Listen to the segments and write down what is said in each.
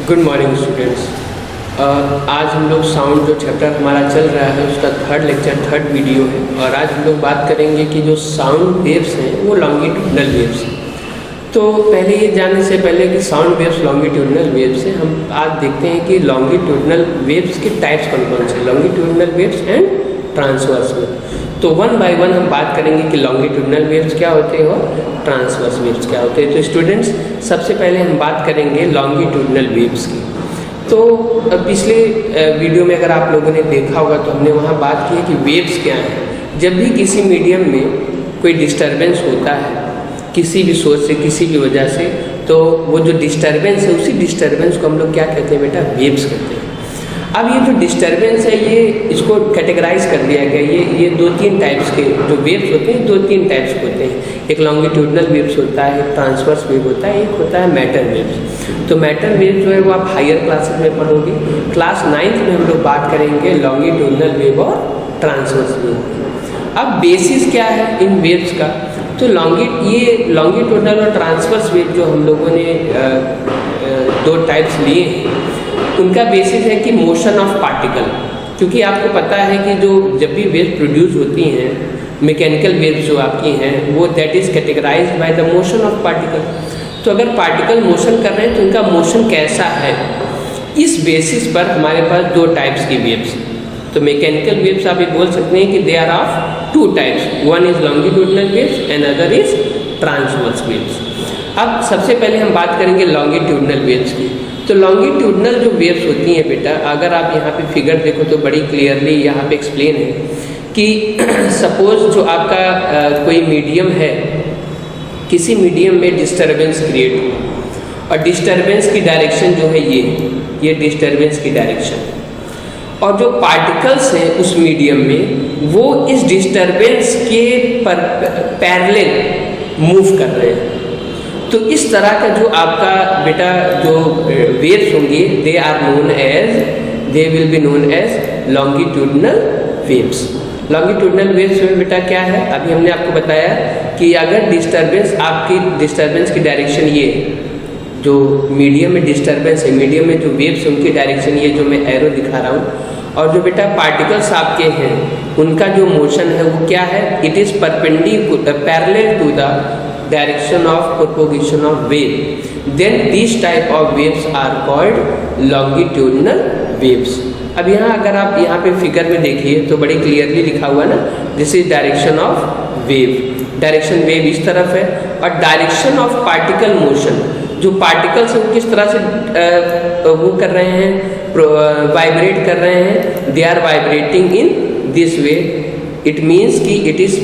Good morning students. आज हम लोग साउंड जो चैप्टर हमारा चल रहा है उसका थर्ड लेक्चर थर्ड वीडियो है और आज हम लोग बात करेंगे कि जो साउंड वेव्स हैं वो लॉन्गिट्यूडनल वेव्स हैं। तो पहले ये जानने से पहले कि साउंड वेव्स लॉन्गिट्यूडनल वेव्स हैं, हम आज देखते हैं कि लॉन्गिट्यूडनल वेव्स के टाइप्स कौन कौन से, longitudinal waves and transverse waves. तो वन बाय वन हम बात करेंगे कि लॉन्गिट्यूडनल वेव्स क्या होते हैं और ट्रांसवर्स वेव्स क्या होते हैं। तो स्टूडेंट्स, सबसे पहले हम बात करेंगे लॉन्गिट्यूडनल वेव्स की। तो पिछले वीडियो में अगर आप लोगों ने देखा होगा तो हमने वहाँ बात की है कि वेव्स क्या हैं। जब भी किसी मीडियम में कोई डिस्टर्बेंस होता है किसी भी सोर्स से, किसी भी वजह से, तो वो जो डिस्टर्बेंस है उसी डिस्टर्बेंस को हम लोग क्या कहते हैं बेटा, वेव्स कहते हैं। अब ये जो डिस्टर्बेंस है ये इसको कैटेगराइज कर दिया गया, ये दो तीन टाइप्स के जो वेव्स होते हैं, दो तीन टाइप्स के होते हैं। एक लॉन्गिट्यूडनल वेव्स होता है, एक ट्रांसवर्स वेव होता है, एक होता है मैटर वेव्स। तो मैटर वेव जो है वो आप हायर क्लासेस में पढ़ोगे। क्लास 9th में हम लोग बात करेंगे लॉन्गिट्यूडनल वेव और ट्रांसवर्स वेव। अब बेसिस क्या है इन वेव्स का, तो ये लॉन्गिट्यूडनल और ट्रांसवर्स वेव जो हम लोगों ने दो टाइप्स लिए हैं उनका बेसिस है कि मोशन ऑफ पार्टिकल। क्योंकि आपको पता है कि जो जब भी वेव प्रोड्यूस होती हैं, मैकेनिकल वेव्स जो आपकी हैं वो that is categorised by the motion of particle. तो अगर पार्टिकल मोशन कर रहे हैं तो उनका मोशन कैसा है, इस बेसिस पर हमारे पास दो टाइप्स की वेव्स हैं। तो मैकेनिकल वेव्स आप ये बोल सकते हैं कि they are of two types, one is longitudinal waves and other is transverse waves. अब सबसे पहले हम बात करेंगे लॉन्गिट्यूडनल वेव्स की। तो लॉन्गिट्यूडनल जो वेव्स होती हैं बेटा, अगर आप यहाँ पे फिगर देखो तो बड़ी क्लियरली यहाँ पे एक्सप्लेन है कि सपोज जो आपका कोई मीडियम है, किसी मीडियम में डिस्टर्बेंस क्रिएट हुआ और डिस्टर्बेंस की डायरेक्शन जो है ये डिस्टर्बेंस की डायरेक्शन, और जो पार्टिकल्स हैं उस मीडियम में वो इस डिस्टर्बेंस के पैरेलल मूव कर रहे हैं। तो इस तरह का जो आपका बेटा जो वेव्स होंगे they will be known as longitudinal waves. Longitudinal waves में बेटा क्या है, अभी हमने आपको बताया कि अगर डिस्टर्बेंस की डायरेक्शन ये जो मीडियम में डिस्टर्बेंस है, मीडियम में जो वेव्स उनकी डायरेक्शन ये जो मैं एरो दिखा रहा हूँ, और जो बेटा पार्टिकल्स आपके हैं उनका जो मोशन है वो क्या है, it is parallel to the direction of propagation of wave, then these type of waves are called longitudinal waves। अब यहाँ अगर आप यहाँ पे फिगर में देखिए तो बड़ी क्लियरली लिखा हुआ ना, this is direction of wave, direction wave इस तरफ है, और डायरेक्शन ऑफ पार्टिकल मोशन, जो पार्टिकल्स हैं वो किस तरह से वो कर रहे हैं, वाइब्रेट कर रहे हैं, they are vibrating in this way, it means कि it is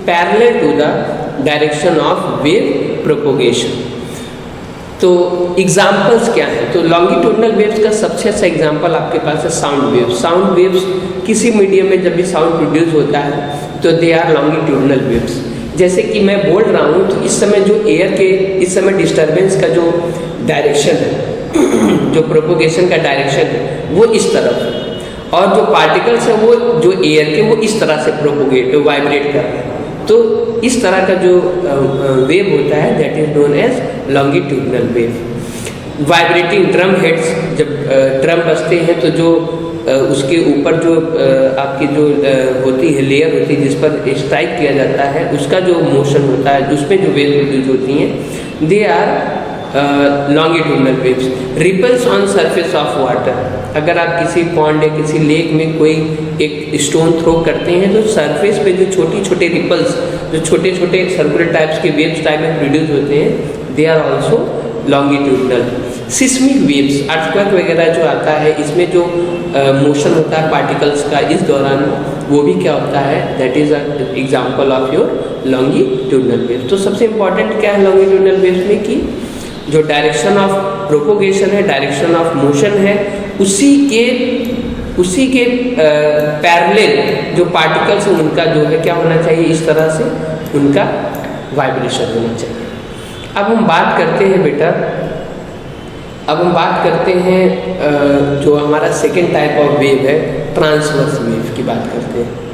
parallel to the direction of wave propagation. तो एग्जाम्पल्स क्या हैं, तो लॉन्गिट्यूडनल वेव्स का सबसे अच्छा एग्जाम्पल आपके पास है साउंड वेव्स। साउंड वेव्स किसी मीडियम में जब भी साउंड प्रोड्यूस होता है तो दे आर लॉन्गिट्यूडनल वेव्स। जैसे कि मैं बोल रहा हूँ तो इस समय जो एयर के इस समय डिस्टर्बेंस का जो डायरेक्शन है जो प्रोपोगेशन का डायरेक्शन है वो इस तरफ है, और जो पार्टिकल्स हैं वो जो एयर के वो इस तरह से वाइब्रेट कर रहे हैं। तो इस तरह का जो वेव होता है that is known as longitudinal wave. Vibrating drum heads, जब ड्रम बजते हैं तो जो उसके ऊपर जो आपकी जो होती है लेयर होती है जिस पर स्ट्राइक किया जाता है, उसका जो मोशन होता है उसमें जो वेव प्रोड्यूस होती हैं they are longitudinal waves. Ripples on surface of water, अगर आप किसी पॉन्ड या किसी लेक में कोई एक स्टोन थ्रो करते हैं तो सरफेस पे जो छोटी छोटे रिपल्स, जो छोटे छोटे सर्कुलर टाइप्स के वेव्स टाइप में प्रोड्यूस होते हैं they are also longitudinal. Seismic waves, earthquake वगैरह जो आता है इसमें जो मोशन होता है पार्टिकल्स का इस दौरान, वो भी क्या होता है, that is example of your longitudinal waves. तो सबसे इंपॉर्टेंट क्या है लॉन्गिट्यूडनल वेव्स में कि जो डायरेक्शन ऑफ प्रोपोगेशन है, डायरेक्शन ऑफ मोशन है, उसी के पैरेलल जो पार्टिकल्स हैं उनका जो है क्या होना चाहिए, इस तरह से उनका वाइब्रेशन होना चाहिए। अब हम बात करते हैं बेटा, अब हम बात करते हैं जो हमारा सेकेंड टाइप ऑफ वेव है, ट्रांसवर्स वेव की बात करते हैं।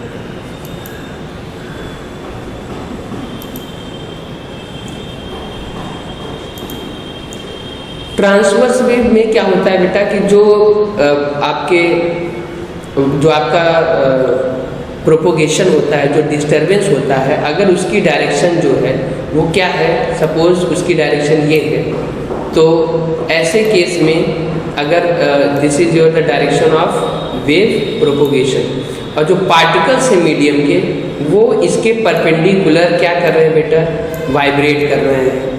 ट्रांसवर्स वेव में क्या होता है बेटा कि जो आपका प्रोपोगेशन होता है, जो डिस्टरबेंस होता है, अगर उसकी डायरेक्शन जो है वो क्या है, सपोज उसकी डायरेक्शन ये है, तो ऐसे केस में अगर this is your the direction of wave propagation, और जो पार्टिकल्स हैं मीडियम के वो इसके परपेंडिकुलर क्या कर रहे हैं बेटा, वाइब्रेट कर रहे हैं।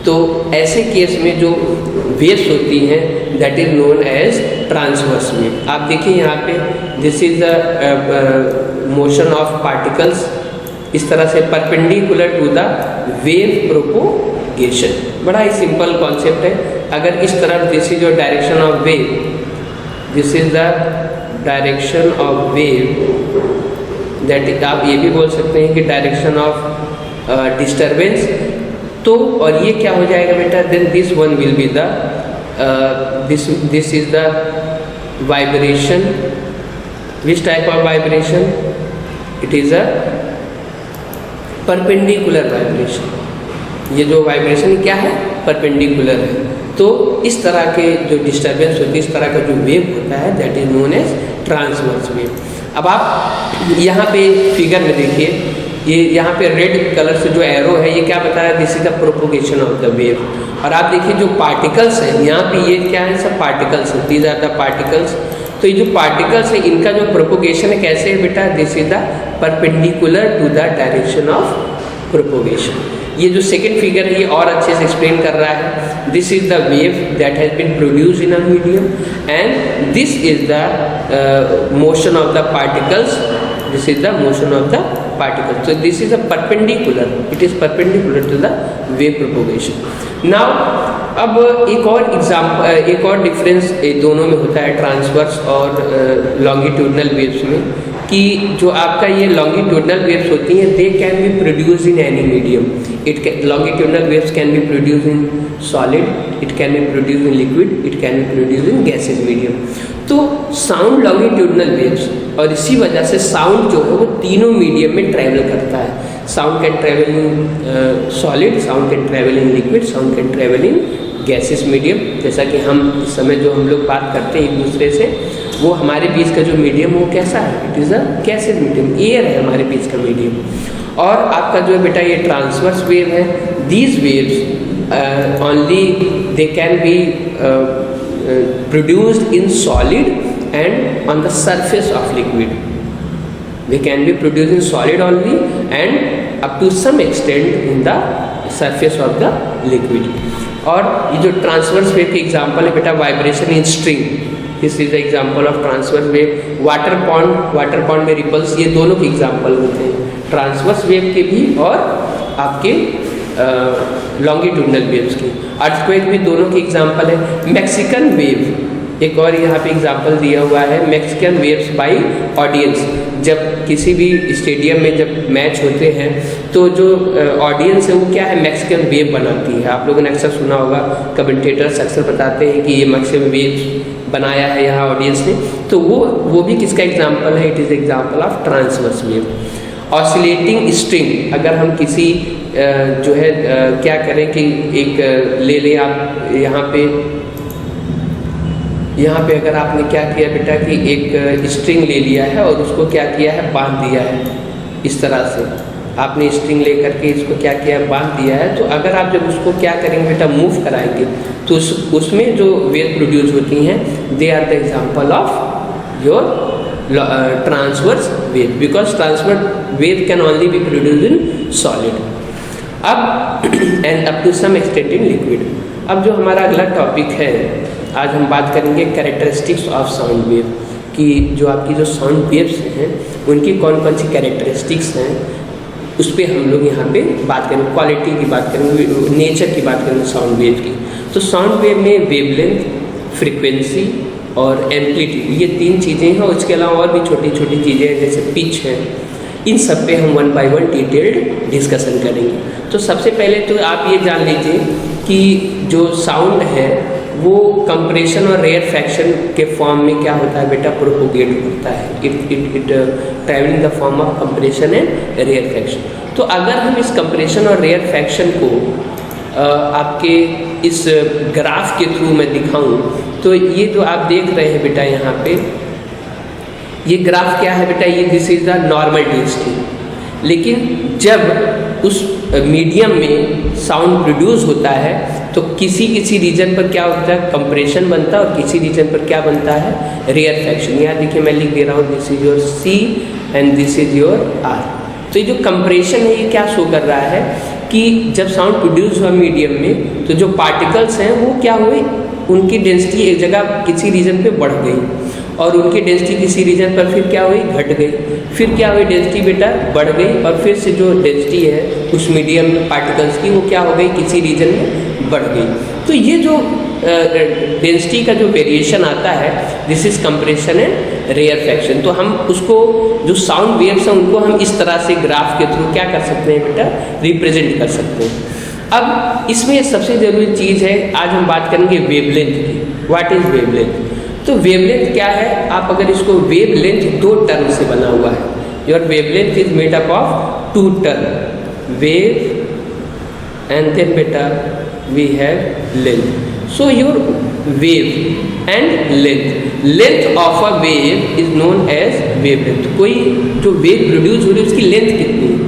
तो ऐसे केस में जो वेव्स होती हैं that is known as transverse wave. आप देखिए यहाँ पे this is the motion of particles, इस तरह से perpendicular to the wave propagation. बड़ा ही सिंपल कॉन्सेप्ट है। अगर इस तरफ this is your direction of wave, this is the direction of wave, that आप ये भी बोल सकते हैं कि डायरेक्शन ऑफ डिस्टरबेंस। तो और ये क्या हो जाएगा बेटा, then this one will be the this is the vibration. Which type of vibration? It is a perpendicular vibration. ये जो वाइब्रेशन क्या है, परपेंडिकुलर है। तो इस तरह के जो डिस्टरबेंस होती है, इस तरह का जो वेव होता है that is known as transverse wave. अब आप यहाँ पे फिगर में देखिए, ये यहाँ पे रेड कलर से जो एरो है ये क्या बता रहा है, this is the propagation of the wave. और आप देखिए जो पार्टिकल्स हैं यहाँ पे, ये क्या है, सब पार्टिकल्स हैं, दीज आर द पार्टिकल्स। तो ये जो पार्टिकल्स है इनका जो प्रोपोगेशन है कैसे है बेटा, this is the perpendicular to the direction of propagation. ये जो सेकेंड फिगर है ये और अच्छे से एक्सप्लेन कर रहा है। This is the wave that has been produced in a medium and this is the motion of the particles, this is the motion of the particles. So this is a perpendicular, it is perpendicular to the wave propagation. Now अब एक और example, एक और difference दोनों में होता है transverse और लॉन्गिट्यूडनल वेव्स में, कि जो आपका ये लॉन्गिट्यूडनल वेव्स होती हैं they can be produce in any medium. Longitudinal waves can be produce in solid, it can be produce in liquid, it can be produce in gases medium. तो sound longitudinal waves, और इसी वजह से sound जो है वो तीनों medium में ट्रैवल करता है। Sound can travel in solid, sound can travel in liquid, sound can travel in gases medium. जैसा कि हम इस समय जो हम लोग बात करते हैं एक दूसरे से, वो हमारे बीच का जो मीडियम वो कैसा है, it is a gases medium, air है हमारे बीच का मीडियम। और आपका जो बेटा ये ट्रांसवर्स वेव है, these waves only they can be produced in solid and on the surface of liquid. They can be produced in solid only and up to some extent in the surface of the liquid. और ये जो transverse wave की example है बेटा, vibration in string, this is the example of transverse wave. Water pond में ripples, ये दोनों के एग्जांपल होते हैं, ट्रांसवर्स वेव के भी और आपके लॉन्गिट्यूडनल वेव्स की। अर्थक्वेक भी दोनों की एग्जांपल है। मैक्सिकन वेव एक और यहाँ पे एग्जांपल दिया हुआ है, मैक्सिकन वेव्स बाय ऑडियंस। जब किसी भी स्टेडियम में जब मैच होते हैं तो जो ऑडियंस है वो क्या है, मैक्सिकन वेव बनाती है। आप लोगों ने अक्सर सुना होगा, कमेंटेटर्स अक्सर बताते हैं कि ये मैक्सिकन वेव्स बनाया है यहाँ ऑडियंस ने। तो वो भी किसका एग्जाम्पल है, it is example of transverse wave. Oscillating string, अगर हम किसी जो है क्या करें कि एक ले लें आप यहाँ पे अगर आपने क्या किया बेटा कि एक स्ट्रिंग ले लिया है और उसको क्या किया है, बांध दिया है। इस तरह से आपने स्ट्रिंग ले करके इसको क्या किया, बांध दिया है। तो अगर आप जब उसको क्या करेंगे बेटा, मूव कराएंगे, तो उसमें जो वेव प्रोड्यूस होती हैं they are the example of your transverse wave, because transverse wave can only be produce in solid. अब and up to some extent in liquid. अब जो हमारा अगला टॉपिक है, आज हम बात करेंगे कैरेक्टरिस्टिक्स ऑफ साउंड वेव, कि जो आपकी जो साउंड वेव्स हैं उनकी कौन कौन सी कैरेक्टरिस्टिक्स हैं, उस पर हम लोग यहाँ पे बात करेंगे, क्वालिटी की बात करेंगे, नेचर की बात करेंगे साउंड वेव की। तो साउंड वेव में वेवलेंथ, फ्रीक्वेंसी और एम्पलीट्यूड, ये तीन चीज़ें हैं। और इसके अलावा और भी छोटी छोटी चीज़ें हैं जैसे पिच है। इन सब पे हम one by one detailed discussion करेंगे। तो सबसे पहले तो आप ये जान लीजिए कि जो साउंड है वो कंप्रेशन और रेयरफैक्शन के फॉर्म में क्या होता है बेटा, प्रोपोगेट होता है। It travel in the form of compression and rarefaction. तो अगर हम इस कंप्रेशन और रेयरफैक्शन को आपके इस ग्राफ के थ्रू मैं दिखाऊं तो ये जो आप देख रहे हैं बेटा यहाँ पे, ये ग्राफ क्या है बेटा, ये this is the normal density. लेकिन जब उस मीडियम में साउंड प्रोड्यूस होता है तो किसी किसी रीजन पर क्या होता है, कंप्रेशन बनता है, और किसी रीजन पर क्या बनता है, रेयरफैक्शन। यहाँ देखिए मैं लिख दे रहा हूँ, this is your C and this is your R. तो ये जो कंप्रेशन है ये क्या शो कर रहा है कि जब साउंड प्रोड्यूस हुआ मीडियम में तो जो पार्टिकल्स हैं वो क्या हुए, उनकी डेंसिटी एक जगह किसी रीजन पे बढ़ गई और उनकी डेंसिटी किसी रीजन पर फिर क्या हुई, घट गई। फिर क्या हुई, डेंसिटी बेटा बढ़ गई और फिर से जो डेंसिटी है उस मीडियम पार्टिकल्स की वो क्या हो गई, किसी रीजन में बढ़ गई। तो ये जो डेंसिटी का जो वेरिएशन आता है this is compression and rarefaction. तो हम उसको जो साउंड वेव्स हैं उनको हम इस तरह से ग्राफ के थ्रू क्या कर सकते हैं बेटा, रिप्रेजेंट कर सकते हैं। अब इसमें सबसे ज़रूरी चीज़ है, आज हम बात करेंगे वेवलेंथ की। What is wavelength? तो वेवलेंथ क्या है, आप अगर इसको वेवलेंथ दो टर्म से बना हुआ है, your wavelength is made up of two term, wave and then बेटा we have length. So your wave and length of a wave is known as wavelength. कोई जो वेव प्रोड्यूस हो रही है उसकी लेंथ कितनी है,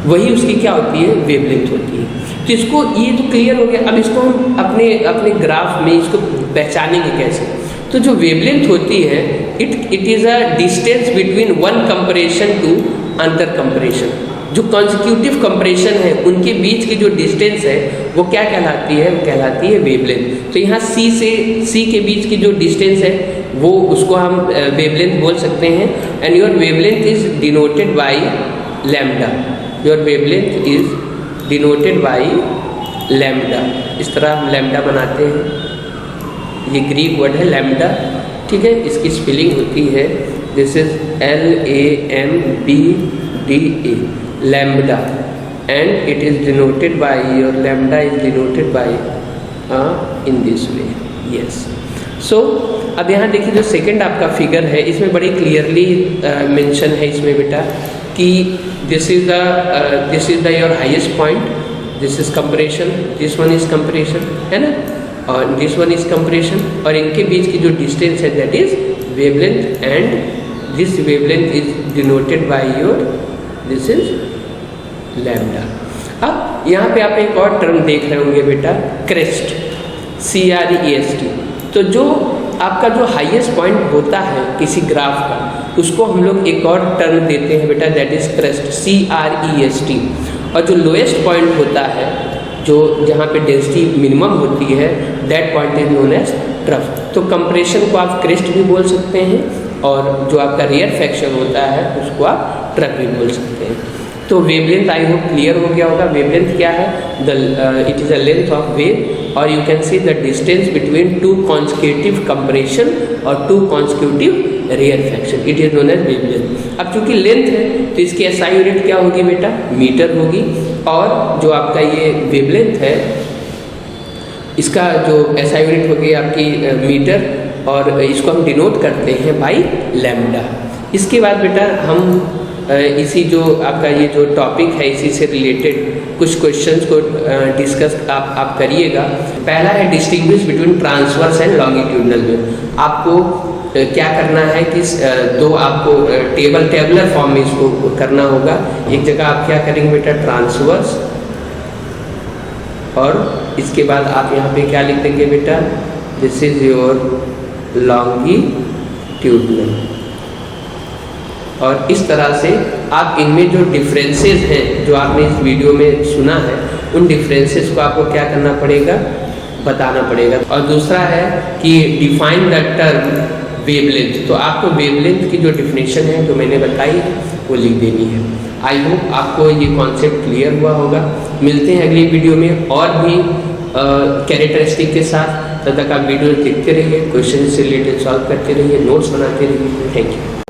वही उसकी क्या होती है, वेवलेंथ होती है। तो इसको ये तो क्लियर हो गया। अब इसको हम अपने ग्राफ में इसको पहचानेंगे कैसे। तो जो वेवलेंथ होती है it is a distance between one compression to another compression. जो कॉन्सिक्यूटिव कंप्रेशन है उनके बीच की जो डिस्टेंस है वो क्या कहलाती है, वो कहलाती है वेवलेंथ। तो यहाँ सी से सी के बीच की जो डिस्टेंस है वो उसको हम वेवलेंथ बोल सकते हैं। And your wavelength is denoted by lambda. Your wavelength is denoted by lambda. इस तरह हम लैम्डा बनाते हैं, ये ग्रीक वर्ड है लैम्डा, ठीक है। इसकी स्पेलिंग होती है this is LAMBDA, lambda, and it is denoted by, your lambda is denoted by in this way, yes. So अब यहाँ देखिए जो सेकंड आपका फिगर है इसमें बड़ी क्लियरली मेंशन है इसमें बेटा कि this is the your highest point, this is compression, this one is compression, है ना, और दिस वन इज कंप्रेशन, और इनके बीच की जो डिस्टेंस है that is wavelength, and this wavelength is denoted by your this is lambda. अब यहाँ पे आप एक और टर्म देख रहे होंगे बेटा, क्रेस्ट, CREST। तो जो आपका जो हाईएस्ट पॉइंट होता है किसी ग्राफ का उसको हम लोग एक और टर्म देते हैं बेटा दैट इज क्रेस्ट, CREST। और जो लोएस्ट पॉइंट होता है जो जहाँ पे डेंसिटी मिनिमम होती है that point is known as trough. तो कंप्रेशन को आप क्रेस्ट भी बोल सकते हैं और जो आपका रेयरफैक्शन होता है उसको आप ट्रफ भी बोल सकते हैं। तो वेवलेंथ आई होप क्लियर हो गया होगा। वेवलेंथ क्या है, it is a length of wave, और you can see the distance between two consecutive compression और two consecutive rarefaction, it is known as wavelength. अब चूंकि लेंथ है तो इसकी SI यूनिट क्या होगी बेटा, मीटर होगी, और जो आपका ये वेवलेंथ है इसका जो SI यूनिट होगी आपकी मीटर, और इसको हम डिनोट करते हैं बाई लैम्डा। इसके बाद बेटा हम इसी जो आपका ये जो टॉपिक है इसी से रिलेटेड कुछ क्वेश्चंस को डिस्कस आप करिएगा। पहला है distinguish between transverse and longitudinal wave. आपको क्या करना है कि दो आपको टेबलर फॉर्म में इसको करना होगा। एक जगह आप क्या करेंगे बेटा, ट्रांसवर्स, और इसके बाद आप यहाँ पे क्या लिख देंगे बेटा, दिस इज योर लॉन्गिट्यूडनल। और इस तरह से आप इनमें जो डिफरेंसेस हैं जो आपने इस वीडियो में सुना है उन डिफरेंसेस को आपको क्या करना पड़ेगा, बताना पड़ेगा। और दूसरा है कि डिफाइन द टर्म वेवलेंथ। तो आपको वेवलेंथ की जो डिफिनेशन है जो मैंने बताई वो लिख देनी है। आई होप आपको ये कॉन्सेप्ट क्लियर हुआ होगा। मिलते हैं अगली वीडियो में और भी कैरेक्टरिस्टिक के साथ। तब तक आप वीडियो देखते रहिए, क्वेश्चन से रिलेटेड सॉल्व करते रहिए, नोट्स बनाते रहिए। Thank you.